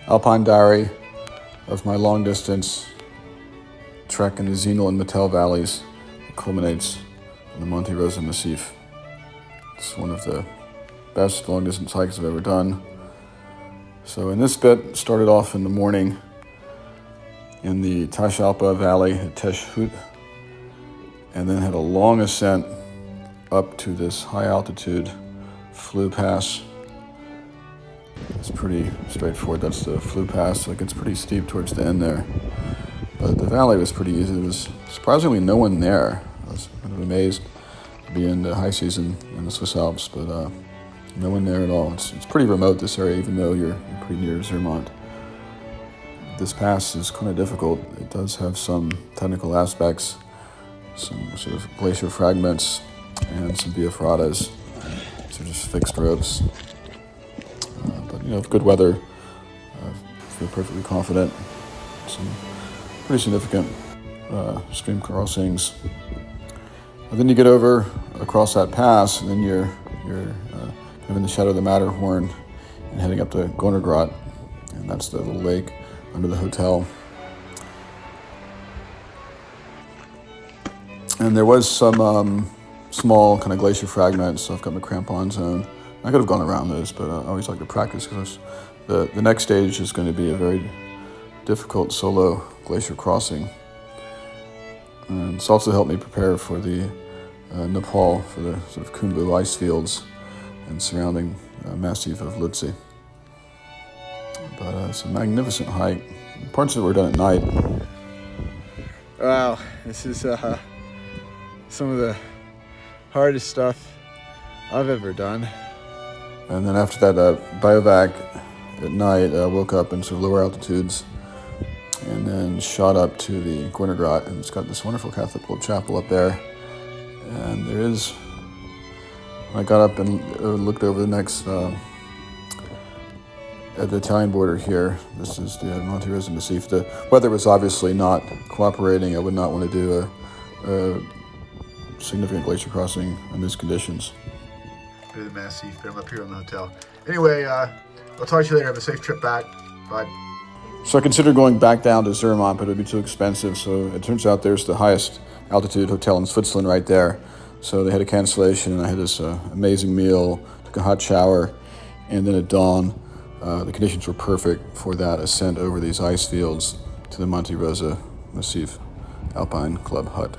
Alpine diary of my long distance trek in the Zinal and Mattel valleys. It culminates in the Monte Rosa Massif. It's one of the best long distance hikes I've ever done. So in this bit, started off in the morning in the Täschütte Valley at Täschütte, and then had a long ascent up to this high altitude Flue Pass. It's pretty straightforward. That's the Flue Pass, so it gets pretty steep towards the end there. But the valley was pretty easy. There was surprisingly no one there. I was kind of amazed to be in the high season in the Swiss Alps, but no one there at all. It's pretty remote, this area, even though you're pretty near Zermatt. This pass is kind of difficult. It does have some technical aspects, some sort of glacier fragments, and some via ferratas, so just fixed ropes. But with good weather, I feel perfectly confident. Some pretty significant stream crossings. And then you get over across that pass, and then you're kind of in the shadow of the Matterhorn and heading up to Gornergrat, and that's the little lake under the hotel. And there was some small kind of glacier fragments, so I've got my crampons on. I could have gone around those, but I always like to practice because the next stage is going to be a very difficult solo glacier crossing. And it's also helped me prepare for the Nepal, for the sort of Khumbu ice fields and surrounding massif of Lhotse. But it's a magnificent hike. Parts of it were done at night. Wow, this is some of the hardest stuff I've ever done. And then after that biovac at night, I woke up in sort of lower altitudes and then shot up to the Gornergrat, and it's got this wonderful Catholic little chapel up there. And there is, when I got up and looked over the next, at the Italian border here, this is the Monte Rosa Massif. The weather was obviously not cooperating. I would not want to do a significant glacier crossing in these conditions. Through the Massif, but I'm up here in the hotel. Anyway, I'll talk to you later. Have a safe trip back. Bye. So I considered going back down to Zermatt, but it would be too expensive. So it turns out there's the highest altitude hotel in Switzerland right there. So they had a cancellation, and I had this amazing meal, took a hot shower, and then at dawn, the conditions were perfect for that ascent over these ice fields to the Monte Rosa Massif Alpine Club hut.